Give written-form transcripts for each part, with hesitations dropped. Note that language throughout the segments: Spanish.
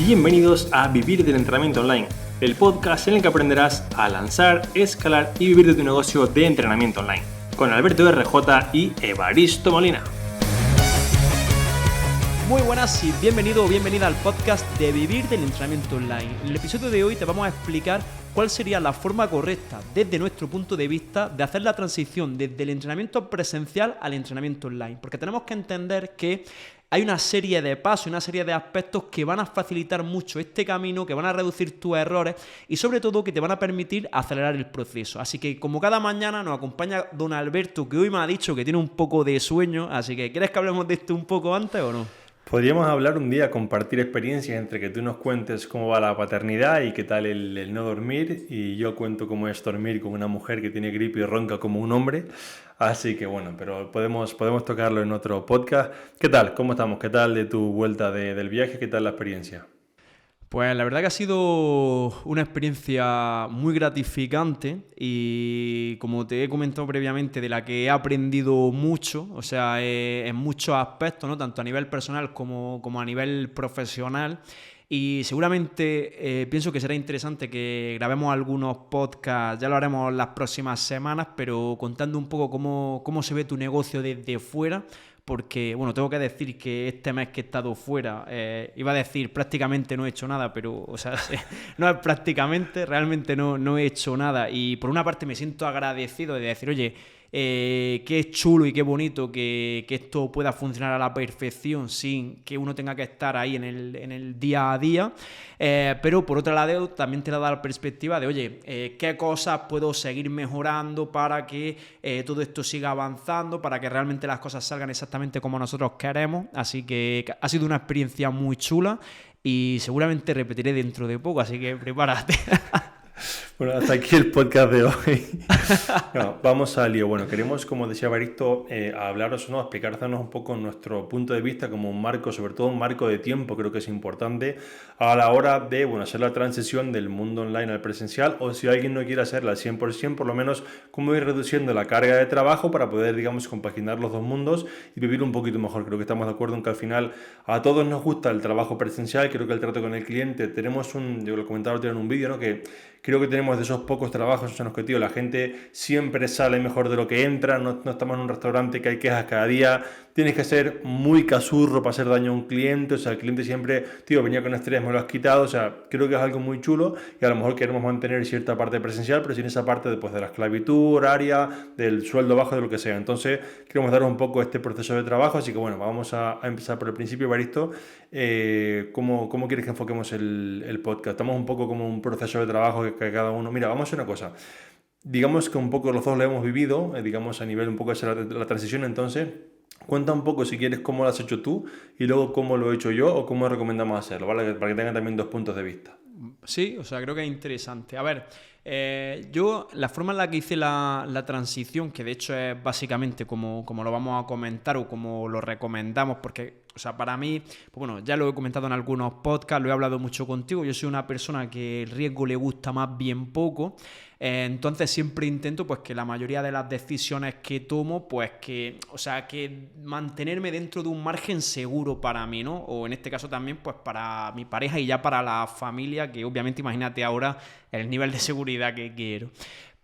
Bienvenidos a Vivir del Entrenamiento Online, el podcast en el que aprenderás a lanzar, escalar y vivir de tu negocio de entrenamiento online, con Alberto RJ y Evaristo Molina. Muy buenas y bienvenido o bienvenida al podcast de Vivir del Entrenamiento Online. En el episodio de hoy te vamos a explicar cuál sería la forma correcta, desde nuestro punto de vista, de hacer la transición desde el entrenamiento presencial al entrenamiento online. Porque tenemos que entender que hay una serie de pasos, una serie de aspectos que van a facilitar mucho este camino, que van a reducir tus errores y sobre todo que te van a permitir acelerar el proceso. Así que como cada mañana nos acompaña don Alberto, que hoy me ha dicho que tiene un poco de sueño, así que ¿quieres que hablemos de esto un poco antes o no? Podríamos hablar un día, compartir experiencias entre que tú nos cuentes cómo va la paternidad y qué tal el no dormir, y yo cuento cómo es dormir con una mujer que tiene gripe y ronca como un hombre. Así que bueno, pero podemos tocarlo en otro podcast. ¿Qué tal? ¿Cómo estamos? ¿Qué tal de tu vuelta del viaje? ¿Qué tal la experiencia? Pues la verdad que ha sido una experiencia muy gratificante y, como te he comentado previamente, de la que he aprendido mucho, o sea, en muchos aspectos, ¿no? Tanto a nivel personal como a nivel profesional. Y seguramente pienso que será interesante que grabemos algunos podcasts, ya lo haremos las próximas semanas, pero contando un poco cómo se ve tu negocio desde fuera. Porque, bueno, tengo que decir que este mes que he estado fuera, iba a decir prácticamente no he hecho nada, pero, o sea, no es prácticamente, realmente no he hecho nada. Y por una parte me siento agradecido de decir, oye, qué chulo y qué bonito que esto pueda funcionar a la perfección sin que uno tenga que estar ahí en el día a día. Pero por otro lado también te da la perspectiva de, oye, qué cosas puedo seguir mejorando para que todo esto siga avanzando, para que realmente las cosas salgan exactamente como nosotros queremos. Así que ha sido una experiencia muy chula y seguramente repetiré dentro de poco, así que prepárate. Bueno, hasta aquí el podcast de hoy. No, vamos al lío. Bueno, queremos, como decía Evaristo, hablaros, ¿no? Explicarnos un poco nuestro punto de vista como un marco, sobre todo un marco de tiempo, creo que es importante a la hora de, bueno, hacer la transición del mundo online al presencial, o si alguien no quiere hacerla al 100%, por lo menos cómo ir reduciendo la carga de trabajo para poder, digamos, compaginar los dos mundos y vivir un poquito mejor. Creo que estamos de acuerdo en que al final a todos nos gusta el trabajo presencial, creo que el trato con el cliente, tenemos yo lo comentaba en un vídeo, ¿no? Que creo que tenemos de esos pocos trabajos en los que, tío, la gente siempre sale mejor de lo que entra, no estamos en un restaurante que hay quejas cada día, tienes que ser muy casurro para hacer daño a un cliente, o sea, el cliente siempre, tío, venía con estrés, me lo has quitado, o sea, creo que es algo muy chulo y a lo mejor queremos mantener cierta parte presencial, pero sin esa parte después de la esclavitud horaria, del sueldo bajo, de lo que sea. Entonces, queremos daros un poco este proceso de trabajo, así que bueno, vamos a empezar por el principio, Evaristo. ¿Cómo quieres que enfoquemos el podcast? Estamos un poco como un proceso de trabajo que cada uno... Mira, vamos a hacer una cosa. Digamos que un poco los dos lo hemos vivido, digamos a nivel un poco de la transición, entonces cuenta un poco si quieres cómo lo has hecho tú y luego cómo lo he hecho yo o cómo recomendamos hacerlo, ¿vale? Para que tengan también dos puntos de vista. Sí, o sea, creo que es interesante. A ver, yo la forma en la que hice la transición, que de hecho es básicamente como lo vamos a comentar o como lo recomendamos, porque, o sea, para mí, pues bueno, ya lo he comentado en algunos podcasts, lo he hablado mucho contigo, yo soy una persona que el riesgo le gusta más bien poco, entonces siempre intento pues que la mayoría de las decisiones que tomo, pues que mantenerme dentro de un margen seguro para mí, ¿no? O en este caso también pues para mi pareja y ya para la familia, que obviamente imagínate ahora el nivel de seguridad que quiero.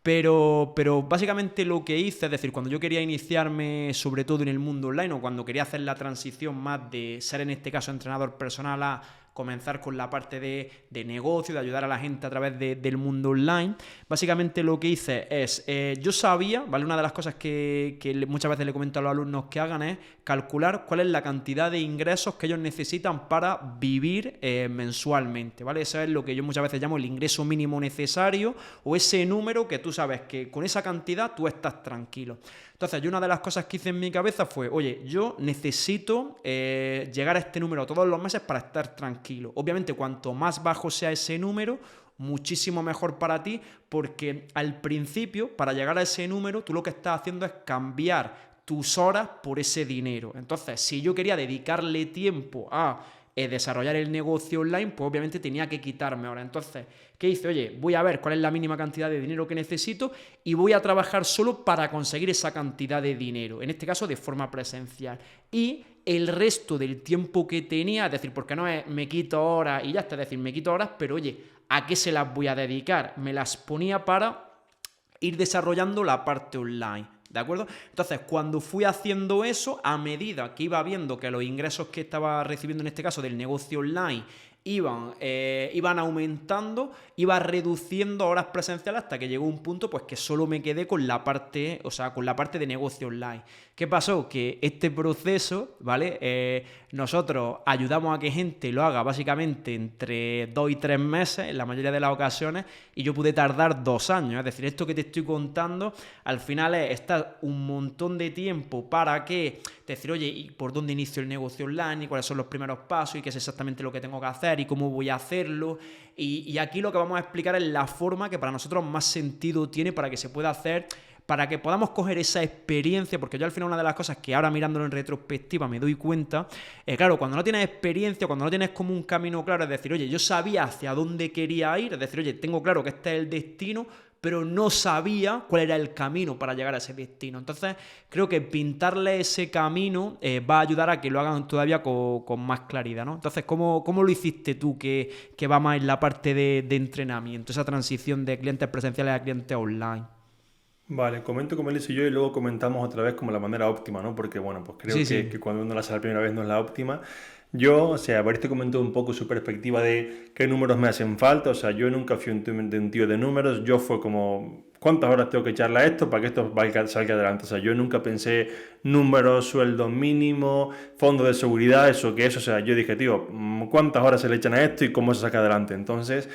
Pero básicamente lo que hice, es decir, cuando yo quería iniciarme sobre todo en el mundo online o cuando quería hacer la transición más de ser en este caso entrenador personal a comenzar con la parte de negocio, de ayudar a la gente a través del mundo online, básicamente lo que hice es, yo sabía, ¿vale? Una de las cosas que muchas veces le comento a los alumnos que hagan es calcular cuál es la cantidad de ingresos que ellos necesitan para vivir mensualmente, ¿vale? Eso es lo que yo muchas veces llamo el ingreso mínimo necesario o ese número que tú sabes que con esa cantidad tú estás tranquilo. Entonces, yo una de las cosas que hice en mi cabeza fue, oye, yo necesito llegar a este número todos los meses para estar tranquilo. Obviamente, cuanto más bajo sea ese número, muchísimo mejor para ti, porque al principio, para llegar a ese número, tú lo que estás haciendo es cambiar tus horas por ese dinero. Entonces, si yo quería dedicarle tiempo a desarrollar el negocio online, pues obviamente tenía que quitarme horas. Entonces, ¿qué hice? Oye, voy a ver cuál es la mínima cantidad de dinero que necesito y voy a trabajar solo para conseguir esa cantidad de dinero, en este caso de forma presencial. Y el resto del tiempo que tenía, es decir, porque no es me quito horas y ya está, es decir, me quito horas, pero oye, ¿a qué se las voy a dedicar? Me las ponía para ir desarrollando la parte online, ¿de acuerdo? Entonces, cuando fui haciendo eso, a medida que iba viendo que los ingresos que estaba recibiendo en este caso del negocio online iban aumentando, iba reduciendo horas presenciales hasta que llegó un punto pues que solo me quedé con la parte, o sea, con la parte de negocio online. ¿Qué pasó? Que este proceso, ¿vale? Nosotros ayudamos a que gente lo haga básicamente entre 2 y 3 meses en la mayoría de las ocasiones y yo pude tardar 2 años. Es decir, esto que te estoy contando al final es estar un montón de tiempo para que decir, oye, ¿y por dónde inicio el negocio online? ¿Y cuáles son los primeros pasos? ¿Y qué es exactamente lo que tengo que hacer? ¿Y cómo voy a hacerlo? Y aquí lo que vamos a explicar es la forma que para nosotros más sentido tiene para que se pueda hacer, para que podamos coger esa experiencia, porque yo al final una de las cosas que ahora mirándolo en retrospectiva me doy cuenta, claro, cuando no tienes experiencia, cuando no tienes como un camino claro, es decir, oye, yo sabía hacia dónde quería ir, es decir, oye, tengo claro que este es el destino, pero no sabía cuál era el camino para llegar a ese destino. Entonces, creo que pintarle ese camino va a ayudar a que lo hagan todavía con más claridad, ¿no? Entonces, ¿cómo lo hiciste tú que va más en la parte de entrenamiento, esa transición de clientes presenciales a clientes online? Vale, comento como él hice yo y luego comentamos otra vez como la manera óptima, ¿no? Porque, bueno, pues creo que cuando uno la hace la primera vez no es la óptima. Yo, o sea, Boris te comentó un poco su perspectiva de qué números me hacen falta. O sea, yo nunca fui un tío de números. Yo fue como, ¿cuántas horas tengo que echarle a esto para que esto salga adelante? O sea, yo nunca pensé números, sueldo mínimo, fondo de seguridad, eso que es. O sea, yo dije, tío, ¿cuántas horas se le echan a esto y cómo se saca adelante? Entonces,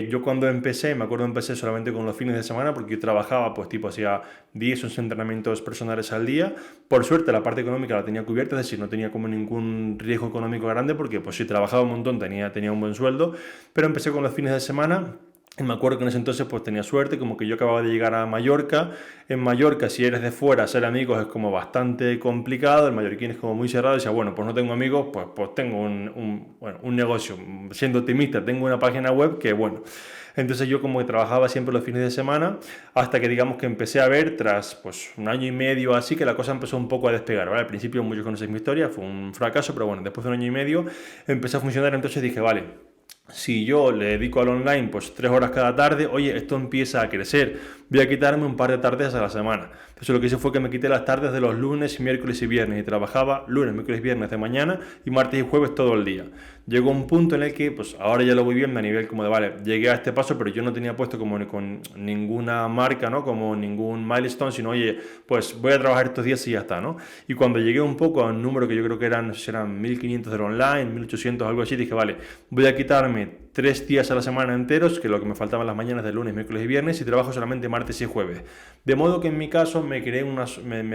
yo cuando empecé, me acuerdo empecé solamente con los fines de semana porque yo trabajaba, pues tipo, hacía 10 o 11 entrenamientos personales al día. Por suerte la parte económica la tenía cubierta, es decir, no tenía como ningún riesgo económico grande porque pues si trabajaba un montón tenía un buen sueldo, pero empecé con los fines de semana. Y me acuerdo que en ese entonces pues tenía suerte, como que yo acababa de llegar a Mallorca. En Mallorca, si eres de fuera, ser amigos es como bastante complicado, el mallorquín es como muy cerrado, y decía, bueno, pues no tengo amigos, pues tengo un negocio, siendo optimista, tengo una página web que, bueno. Entonces yo como que trabajaba siempre los fines de semana, hasta que digamos que empecé a ver, tras pues un año y medio así, que la cosa empezó un poco a despegar, ¿vale? Al principio muchos conocéis mi historia, fue un fracaso, pero bueno, después de un año y medio empezó a funcionar, entonces dije, vale, si yo le dedico al online pues 3 horas cada tarde, oye, esto empieza a crecer, voy a quitarme un par de tardes a la semana. Entonces lo que hice fue que me quité las tardes de los lunes, miércoles y viernes y trabajaba lunes, miércoles y viernes de mañana y martes y jueves todo el día. Llegó un punto en el que pues ahora ya lo voy viendo a nivel como de, vale, llegué a este paso, pero yo no tenía puesto como con ninguna marca, ¿no? Como ningún milestone, sino, oye, pues voy a trabajar estos días y ya está, ¿no? Y cuando llegué un poco a un número que yo creo que eran, no sé si eran 1500 del online, 1800, algo así, dije, vale, voy a quitarme 3 días a la semana enteros, que es lo que me faltaban las mañanas de lunes, miércoles y viernes, y trabajo solamente martes y jueves. De modo que en mi caso me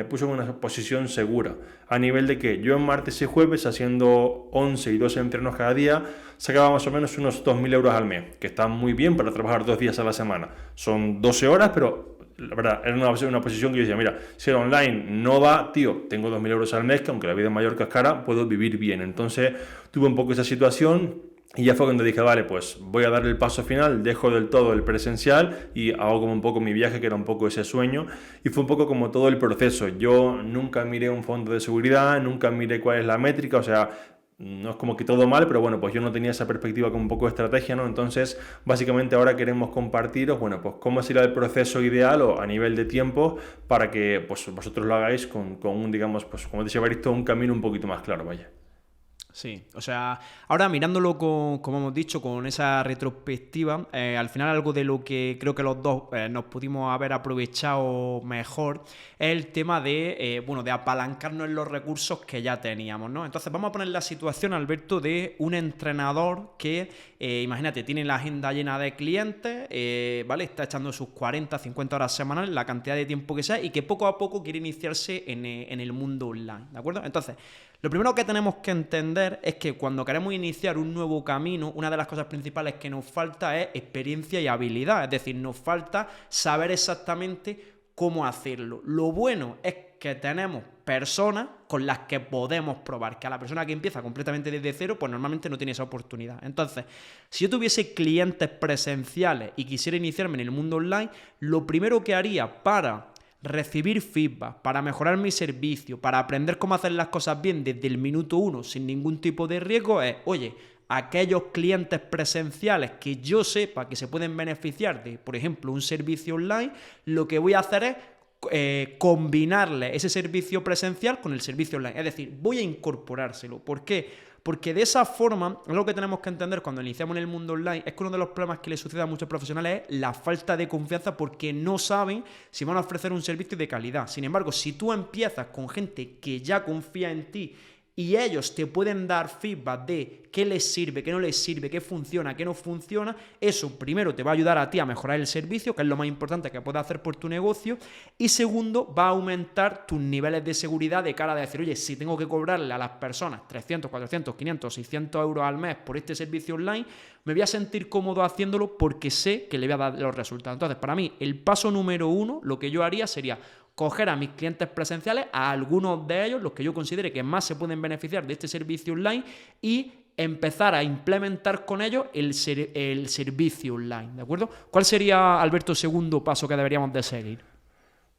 puse en una posición segura, a nivel de que yo en martes y jueves, haciendo 11 y 12 entrenos cada día, sacaba más o menos unos 2.000 euros al mes, que está muy bien para trabajar 2 días a la semana. Son 12 horas, pero la verdad, era una posición que yo decía, mira, si era online no va, tío, tengo 2.000 euros al mes, que aunque la vida en Mallorca es cara, puedo vivir bien. Entonces tuve un poco esa situación. Y ya fue cuando dije, vale, pues voy a dar el paso final, dejo del todo el presencial y hago como un poco mi viaje, que era un poco ese sueño. Y fue un poco como todo el proceso. Yo nunca miré un fondo de seguridad, nunca miré cuál es la métrica, o sea, no es como que todo mal, pero bueno, pues yo no tenía esa perspectiva como un poco de estrategia, ¿no? Entonces, básicamente ahora queremos compartiros, bueno, pues cómo será el proceso ideal o a nivel de tiempo para que pues vosotros lo hagáis con un, digamos, pues como decía Baristo, un camino un poquito más claro, vaya. Sí, o sea, ahora mirándolo como hemos dicho, con esa retrospectiva, al final algo de lo que creo que los dos nos pudimos haber aprovechado mejor es el tema de apalancarnos en los recursos que ya teníamos, ¿no? Entonces vamos a poner la situación, Alberto, de un entrenador que, imagínate, tiene la agenda llena de clientes, ¿vale? Está echando sus 40, 50 horas semanales, la cantidad de tiempo que sea, y que poco a poco quiere iniciarse en el mundo online, ¿de acuerdo? Entonces, lo primero que tenemos que entender es que cuando queremos iniciar un nuevo camino, una de las cosas principales que nos falta es experiencia y habilidad. Es decir, nos falta saber exactamente cómo hacerlo. Lo bueno es que tenemos personas con las que podemos probar, que a la persona que empieza completamente desde cero, pues normalmente no tiene esa oportunidad. Entonces, si yo tuviese clientes presenciales y quisiera iniciarme en el mundo online, lo primero que haría para recibir feedback, para mejorar mi servicio, para aprender cómo hacer las cosas bien desde el minuto 1 sin ningún tipo de riesgo es, oye, aquellos clientes presenciales que yo sepa que se pueden beneficiar de, por ejemplo, un servicio online, lo que voy a hacer es combinarle ese servicio presencial con el servicio online. Es decir, voy a incorporárselo. ¿Por qué? Porque de esa forma, lo que tenemos que entender cuando iniciamos en el mundo online es que uno de los problemas que le sucede a muchos profesionales es la falta de confianza porque no saben si van a ofrecer un servicio de calidad. Sin embargo, si tú empiezas con gente que ya confía en ti y ellos te pueden dar feedback de qué les sirve, qué no les sirve, qué funciona, qué no funciona, eso primero te va a ayudar a ti a mejorar el servicio, que es lo más importante que puedes hacer por tu negocio, y segundo, va a aumentar tus niveles de seguridad de cara a decir, oye, si tengo que cobrarle a las personas 300, 400, 500, 600 euros al mes por este servicio online, me voy a sentir cómodo haciéndolo porque sé que le voy a dar los resultados. Entonces, para mí, el paso número 1, lo que yo haría sería coger a mis clientes presenciales, a algunos de ellos, los que yo considere que más se pueden beneficiar de este servicio online, y empezar a implementar con ellos el servicio online, ¿de acuerdo? ¿Cuál sería, Alberto, el segundo paso que deberíamos de seguir?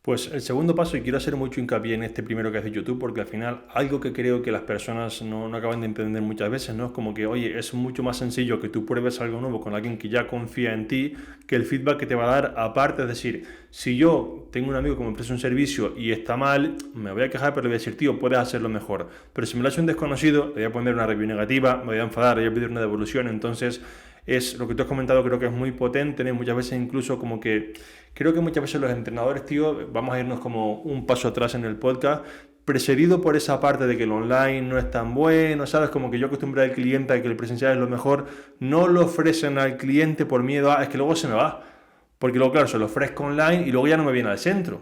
Pues el segundo paso, y quiero hacer mucho hincapié en este primero que hace YouTube, porque al final algo que creo que las personas no acaban de entender muchas veces, ¿no? Es como que, oye, es mucho más sencillo que tú pruebes algo nuevo con alguien que ya confía en ti, que el feedback que te va a dar aparte. Es decir, si yo tengo un amigo que me ofrece un servicio y está mal, me voy a quejar, pero le voy a decir, tío, puedes hacerlo mejor. Pero si me lo hace un desconocido, le voy a poner una review negativa, me voy a enfadar, le voy a pedir una devolución. Entonces, es lo que tú has comentado, creo que es muy potente, ¿no? Muchas veces incluso como que, creo que muchas veces los entrenadores, tío, vamos a irnos como un paso atrás en el podcast, precedido por esa parte de que el online no es tan bueno, ¿sabes? Como que yo acostumbré al cliente a que el presencial es lo mejor, no lo ofrecen al cliente por miedo a, es que luego se me va, porque luego, claro, se lo ofrezco online y luego ya no me viene al centro.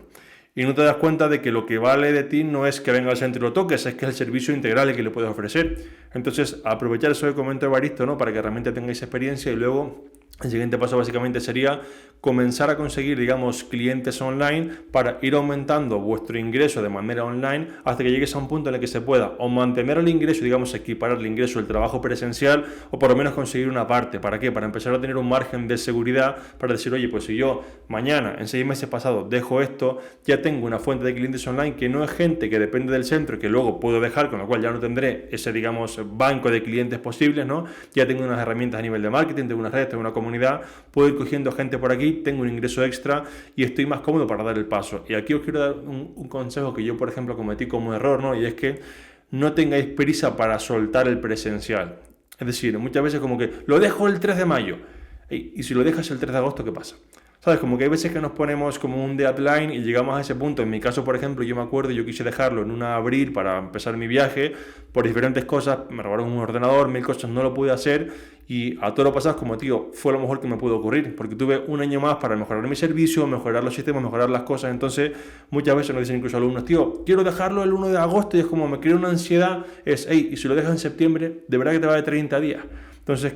Y no te das cuenta de que lo que vale de ti no es que venga al centro y lo toques, es que es el servicio integral que le puedes ofrecer. Entonces, aprovechar eso que comentó Evaristo, ¿no? Para que realmente tengáis experiencia, y luego el siguiente paso básicamente sería comenzar a conseguir, digamos, clientes online para ir aumentando vuestro ingreso de manera online hasta que llegues a un punto en el que se pueda o mantener el ingreso, digamos, equiparar el ingreso del trabajo presencial, o por lo menos conseguir una parte. ¿Para qué? Para empezar a tener un margen de seguridad para decir, oye, pues si yo mañana, en 6 meses pasados, dejo esto, ya tengo una fuente de clientes online que no es gente que depende del centro, que luego puedo dejar, con lo cual ya no tendré ese, digamos, banco de clientes posibles, ¿no? Ya tengo unas herramientas a nivel de marketing, tengo unas redes, tengo una comunidad, puedo ir cogiendo gente por aquí, tengo un ingreso extra y estoy más cómodo para dar el paso. Y aquí os quiero dar un consejo que yo, por ejemplo, cometí como error, ¿no? Y es que no tengáis prisa para soltar el presencial. Es decir, muchas veces como que lo dejo el 3 de mayo. Y si lo dejas el 3 de agosto, ¿qué pasa? ¿Sabes? Como que hay veces que nos ponemos como un deadline y llegamos a ese punto. En mi caso, por ejemplo, yo me acuerdo, yo quise dejarlo en abril para empezar mi viaje. Por diferentes cosas, me robaron un ordenador, 1000 cosas, no lo pude hacer. Y a todo lo pasado como, tío, fue lo mejor que me pudo ocurrir. Porque tuve un año más para mejorar mi servicio, mejorar los sistemas, mejorar las cosas. Entonces, muchas veces nos dicen incluso alumnos, tío, quiero dejarlo el 1 de agosto. Y es como, me crea una ansiedad. Es, hey, y si lo dejas en septiembre, de verdad que te va de 30 días. Entonces,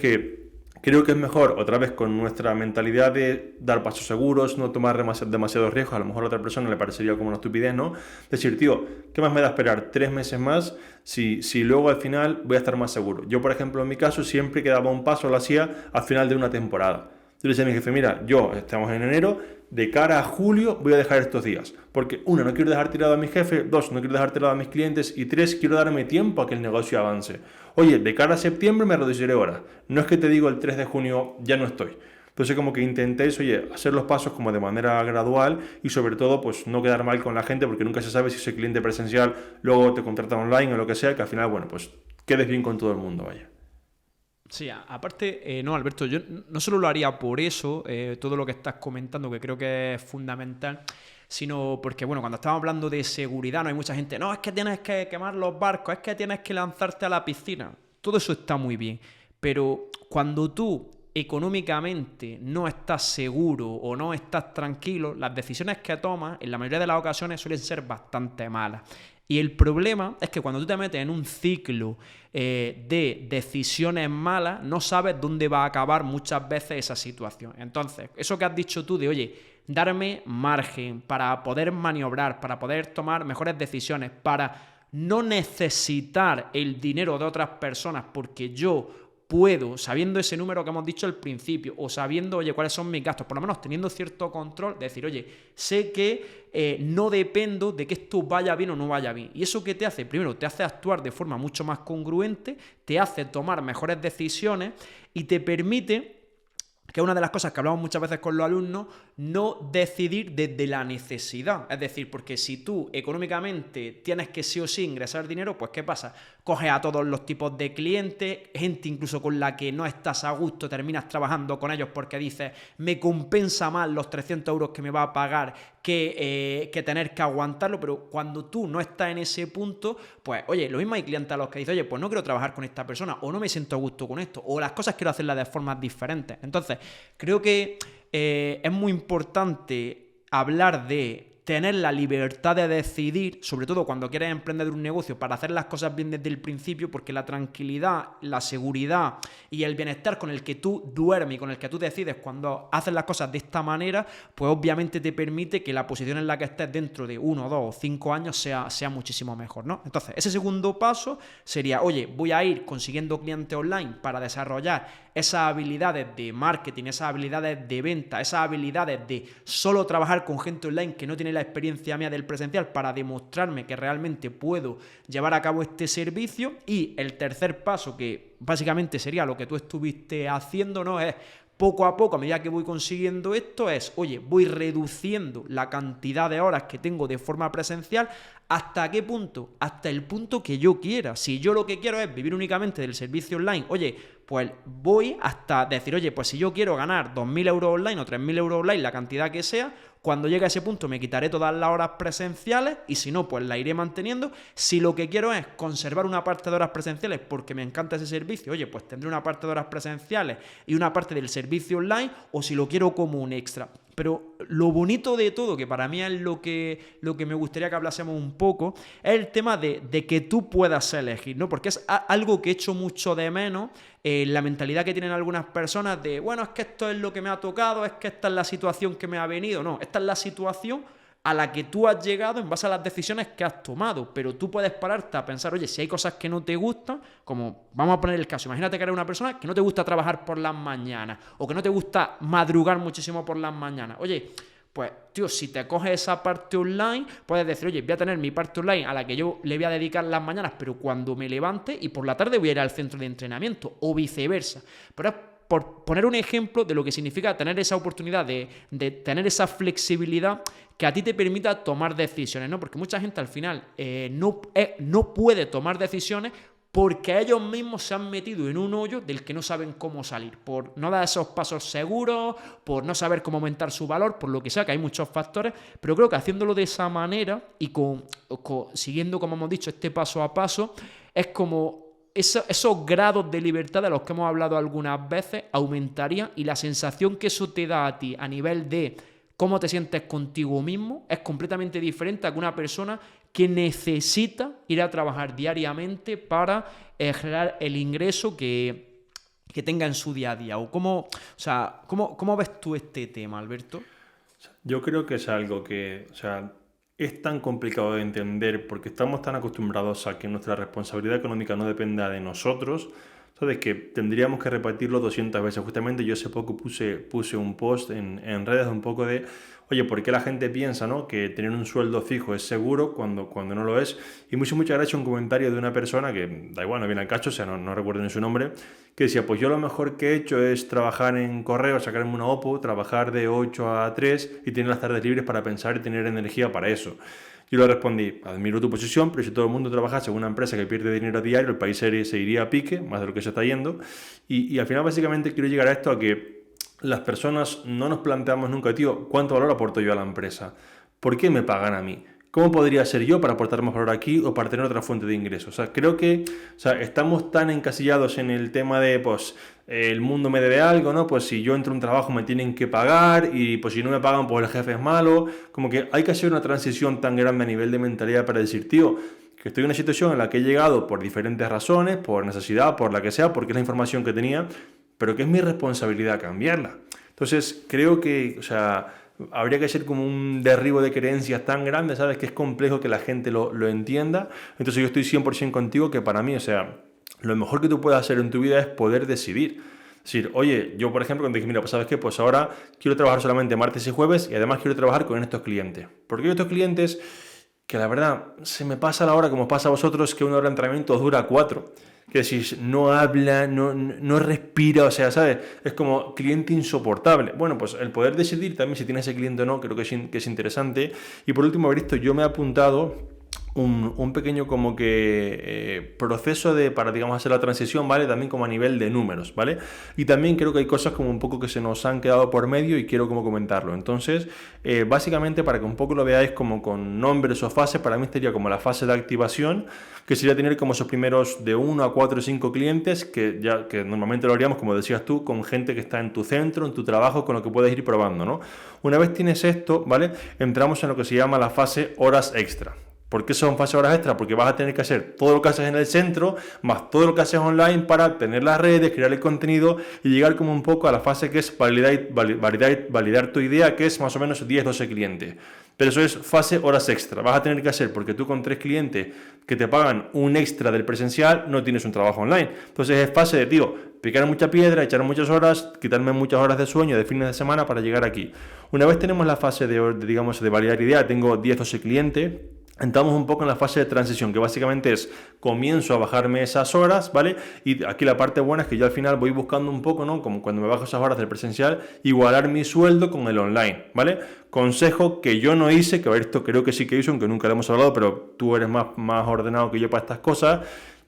creo que es mejor, otra vez, con nuestra mentalidad de dar pasos seguros, no tomar demasiados riesgos. A lo mejor a otra persona le parecería como una estupidez, ¿no? Decir, tío, ¿qué más me da esperar 3 meses más si luego al final voy a estar más seguro? Yo, por ejemplo, en mi caso, siempre que daba un paso lo hacía al final de una temporada. Yo le decía a mi jefe, mira, estamos en enero, de cara a julio voy a dejar estos días. Porque 1, no quiero dejar tirado a mi jefe, 2, no quiero dejar tirado a mis clientes, y 3, quiero darme tiempo a que el negocio avance. Oye, de cara a septiembre me reduciré horas. No es que te digo el 3 de junio ya no estoy. Entonces como que intentéis, oye, hacer los pasos como de manera gradual y sobre todo pues no quedar mal con la gente, porque nunca se sabe si ese cliente presencial luego te contrata online o lo que sea, que al final, bueno, pues quedes bien con todo el mundo, vaya. Sí, aparte, no, Alberto, yo no solo lo haría por eso, todo lo que estás comentando, que creo que es fundamental, sino porque, bueno, cuando estamos hablando de seguridad, no hay mucha gente, no, es que tienes que quemar los barcos, es que tienes que lanzarte a la piscina. Todo eso está muy bien, pero cuando tú económicamente no estás seguro o no estás tranquilo, las decisiones que tomas en la mayoría de las ocasiones suelen ser bastante malas. Y el problema es que cuando tú te metes en un ciclo de decisiones malas, no sabes dónde va a acabar muchas veces esa situación. Entonces, eso que has dicho tú de, oye, darme margen para poder maniobrar, para poder tomar mejores decisiones, para no necesitar el dinero de otras personas porque yo puedo, sabiendo ese número que hemos dicho al principio, o sabiendo, oye, cuáles son mis gastos, por lo menos teniendo cierto control, de decir, oye, sé que no dependo de que esto vaya bien o no vaya bien. ¿Y eso qué te hace? Primero, te hace actuar de forma mucho más congruente, te hace tomar mejores decisiones y te permite, que es una de las cosas que hablamos muchas veces con los alumnos, no decidir desde la necesidad. Es decir, porque si tú económicamente tienes que sí o sí ingresar dinero, pues ¿qué pasa? Coges a todos los tipos de clientes, gente incluso con la que no estás a gusto, terminas trabajando con ellos porque dices, me compensa más los 300 euros que me va a pagar que tener que aguantarlo, pero cuando tú no estás en ese punto, pues oye, lo mismo hay clientes a los que dicen, oye, pues no quiero trabajar con esta persona, o no me siento a gusto con esto, o las cosas quiero hacerlas de formas diferentes. Entonces, creo que es muy importante hablar de tener la libertad de decidir, sobre todo cuando quieres emprender un negocio, para hacer las cosas bien desde el principio, porque la tranquilidad, la seguridad y el bienestar con el que tú duermes y con el que tú decides cuando haces las cosas de esta manera, pues obviamente te permite que la posición en la que estés dentro de 1, 2 o 5 años sea muchísimo mejor, ¿no? Entonces, ese segundo paso sería, oye, voy a ir consiguiendo clientes online para desarrollar esas habilidades de marketing, esas habilidades de venta, esas habilidades de solo trabajar con gente online que no tiene la experiencia mía del presencial para demostrarme que realmente puedo llevar a cabo este servicio. Y el tercer paso, que básicamente sería lo que tú estuviste haciendo, ¿no? Es poco a poco, a medida que voy consiguiendo esto, es, oye, voy reduciendo la cantidad de horas que tengo de forma presencial. ¿Hasta qué punto? Hasta el punto que yo quiera. Si yo lo que quiero es vivir únicamente del servicio online, oye, pues voy hasta decir, oye, pues si yo quiero ganar 2.000 euros online o 3.000 euros online, la cantidad que sea, cuando llegue a ese punto me quitaré todas las horas presenciales y si no, pues la iré manteniendo. Si lo que quiero es conservar una parte de horas presenciales porque me encanta ese servicio, oye, pues tendré una parte de horas presenciales y una parte del servicio online, o si lo quiero como un extra. Pero lo bonito de todo, que para mí es lo que me gustaría que hablásemos un poco, es el tema de que tú puedas elegir, ¿no? Porque es algo que echo mucho de menos, la mentalidad que tienen algunas personas de, bueno, es que esto es lo que me ha tocado, es que esta es la situación que me ha venido. No, esta es la situación a la que tú has llegado en base a las decisiones que has tomado, pero tú puedes pararte a pensar, oye, si hay cosas que no te gustan, como vamos a poner el caso, imagínate que eres una persona que no te gusta trabajar por las mañanas o que no te gusta madrugar muchísimo por las mañanas, oye, pues tío, si te coges esa parte online, puedes decir, oye, voy a tener mi parte online a la que yo le voy a dedicar las mañanas, pero cuando me levante, y por la tarde voy a ir al centro de entrenamiento, o viceversa. Pero es por poner un ejemplo de lo que significa tener esa oportunidad de tener esa flexibilidad que a ti te permita tomar decisiones, ¿no? Porque mucha gente al final no puede tomar decisiones porque ellos mismos se han metido en un hoyo del que no saben cómo salir, por no dar esos pasos seguros, por no saber cómo aumentar su valor, por lo que sea, que hay muchos factores, pero creo que haciéndolo de esa manera y siguiendo, como hemos dicho, este paso a paso, es como esos grados de libertad de los que hemos hablado algunas veces aumentarían, y la sensación que eso te da a ti a nivel de cómo te sientes contigo mismo es completamente diferente a que una persona que necesita ir a trabajar diariamente para generar el ingreso que tenga en su día a día. ¿Cómo ves tú este tema, Alberto? Yo creo que es algo que, es tan complicado de entender porque estamos tan acostumbrados a que nuestra responsabilidad económica no dependa de nosotros, ¿sabes? Que tendríamos que repetirlo 200 veces. Justamente yo hace poco puse un post en redes un poco de, oye, ¿por qué la gente piensa, ¿no?, que tener un sueldo fijo es seguro cuando no lo es? Y muchas gracias un comentario de una persona que, da igual, no viene al caso, no recuerdo ni su nombre, que decía, pues yo lo mejor que he hecho es trabajar en correo, sacarme una OPO, trabajar de 8 a 3 y tener las tardes libres para pensar y tener energía para eso. Yo le respondí, admiro tu posición, pero si todo el mundo trabajase en una empresa que pierde dinero a diario, el país se iría a pique, más de lo que se está yendo. Y al final básicamente quiero llegar a esto, a que las personas no nos planteamos nunca, tío, ¿cuánto valor aporto yo a la empresa? ¿Por qué me pagan a mí? ¿Cómo podría ser yo para aportar más valor aquí o para tener otra fuente de ingresos? Creo que estamos tan encasillados en el tema de, pues, el mundo me debe algo, ¿no? Pues si yo entro a un trabajo me tienen que pagar y pues si no me pagan, pues el jefe es malo. Como que hay que hacer una transición tan grande a nivel de mentalidad para decir, tío, que estoy en una situación en la que he llegado por diferentes razones, por necesidad, por la que sea, porque es la información que tenía, pero que es mi responsabilidad cambiarla. Entonces, creo que, habría que hacer como un derribo de creencias tan grande, ¿sabes? Que es complejo que la gente lo entienda. Entonces yo estoy 100% contigo que para mí, lo mejor que tú puedes hacer en tu vida es poder decidir. Es decir, oye, yo por ejemplo cuando dije, mira, pues ¿sabes qué? Pues ahora quiero trabajar solamente martes y jueves y además quiero trabajar con estos clientes. Porque hay estos clientes que la verdad se me pasa la hora como pasa a vosotros, que una hora de entrenamiento dura 4. Que si no habla, no respira, o sea, ¿sabes? Es como cliente insoportable. Bueno, pues el poder decidir también si tienes ese cliente o no, creo que es interesante. Y por último, Evaristo, yo me he apuntado un pequeño como que proceso para, digamos, hacer la transición, ¿vale? También como a nivel de números, ¿vale? Y también creo que hay cosas como un poco que se nos han quedado por medio y quiero como comentarlo. Entonces, básicamente para que un poco lo veáis como con nombres o fases, para mí sería como la fase de activación, que sería tener como esos primeros de 1 a 4 o 5 clientes, que normalmente lo haríamos, como decías tú, con gente que está en tu centro, en tu trabajo, con lo que puedes ir probando, ¿no? Una vez tienes esto, ¿vale? Entramos en lo que se llama la fase horas extra. ¿Por qué son fases horas extra? Porque vas a tener que hacer todo lo que haces en el centro, más todo lo que haces online para tener las redes, crear el contenido y llegar como un poco a la fase que es validar tu idea, que es más o menos 10-12 clientes. Pero eso es fase horas extra. Vas a tener que hacer porque tú con 3 clientes que te pagan un extra del presencial no tienes un trabajo online. Entonces es fase de, tío, picar mucha piedra, echar muchas horas, quitarme muchas horas de sueño de fines de semana para llegar aquí. Una vez tenemos la fase de validar idea, tengo 10-12 clientes. Entramos un poco en la fase de transición, que básicamente es, comienzo a bajarme esas horas, ¿vale? Y aquí la parte buena es que yo al final voy buscando un poco, ¿no? Como cuando me bajo esas horas del presencial, igualar mi sueldo con el online, ¿vale? Consejo que yo no hice, que esto creo que sí que hizo, aunque nunca lo hemos hablado, pero tú eres más ordenado que yo para estas cosas.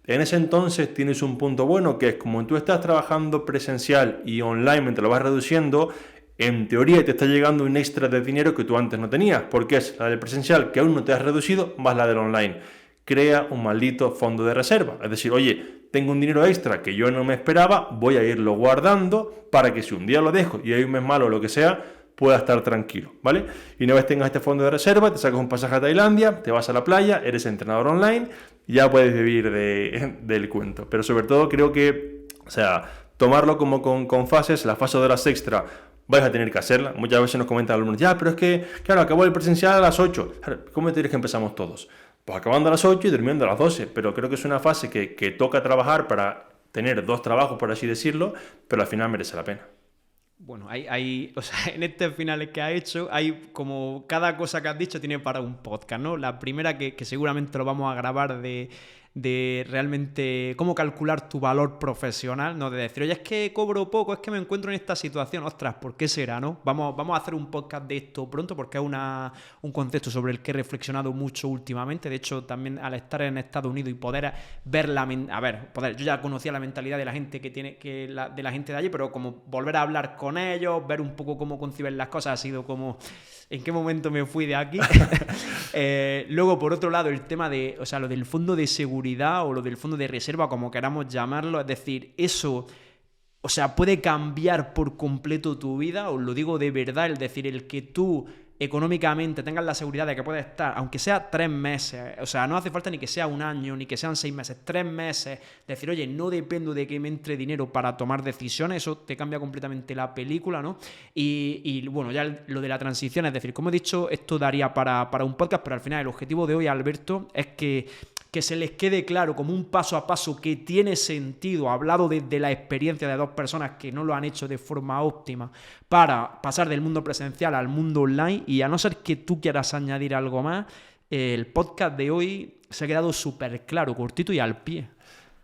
En ese entonces tienes un punto bueno, que es como tú estás trabajando presencial y online mientras lo vas reduciendo, en teoría te está llegando un extra de dinero que tú antes no tenías, porque es la del presencial que aún no te has reducido, más la del online. Crea un maldito fondo de reserva. Es decir, oye, tengo un dinero extra que yo no me esperaba, voy a irlo guardando para que si un día lo dejo y hay un mes malo o lo que sea, pueda estar tranquilo, ¿vale? Y una vez tengas este fondo de reserva, te sacas un pasaje a Tailandia, te vas a la playa, eres entrenador online, ya puedes vivir del cuento. Pero sobre todo creo que, o sea, tomarlo como con fases, la fase de horas extra, vais a tener que hacerla. Muchas veces nos comentan alumnos, ya, pero es que, claro, acabó el presencial a las 8. ¿Cómo te dices que empezamos todos? Pues acabando a las 8 y durmiendo a las 12. Pero creo que es una fase que toca trabajar para tener 2 trabajos, por así decirlo, pero al final merece la pena. Bueno, o sea, en este final que ha hecho, hay como cada cosa que has dicho tiene para un podcast, ¿no? La primera que seguramente lo vamos a grabar de realmente cómo calcular tu valor profesional, no de decir, oye, es que cobro poco, es que me encuentro en esta situación, ostras, ¿por qué será, no? Vamos a hacer un podcast de esto pronto porque es un concepto sobre el que he reflexionado mucho últimamente. De hecho, también al estar en Estados Unidos y poder ver yo ya conocía la mentalidad de la gente de la gente de allí, pero como volver a hablar con ellos, ver un poco cómo conciben las cosas, ha sido como, ¿en qué momento me fui de aquí? Luego, por otro lado, el tema de, o sea, lo del fondo de seguridad o lo del fondo de reserva, como queramos llamarlo, es decir, eso, o sea, puede cambiar por completo tu vida, os lo digo de verdad, es decir, el que tú económicamente tengas la seguridad de que puedes estar, aunque sea 3 meses, o sea, no hace falta ni que sea un año, ni que sean 6 meses, 3 meses, decir, oye, no dependo de que me entre dinero para tomar decisiones, eso te cambia completamente la película, ¿no? Y bueno, ya lo de la transición, es decir, como he dicho, esto daría para un podcast, pero al final el objetivo de hoy, Alberto, es que se les quede claro como un paso a paso que tiene sentido, hablado de la experiencia de 2 personas que no lo han hecho de forma óptima, para pasar del mundo presencial al mundo online. Y a no ser que tú quieras añadir algo más, el podcast de hoy se ha quedado súper claro, cortito y al pie.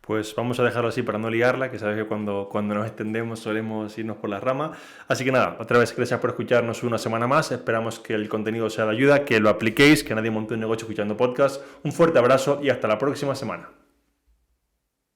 Pues vamos a dejarlo así para no liarla, que sabes que cuando nos extendemos solemos irnos por las ramas. Así que nada, otra vez gracias por escucharnos una semana más. Esperamos que el contenido sea de ayuda, que lo apliquéis, que nadie monte un negocio escuchando podcast. Un fuerte abrazo y hasta la próxima semana.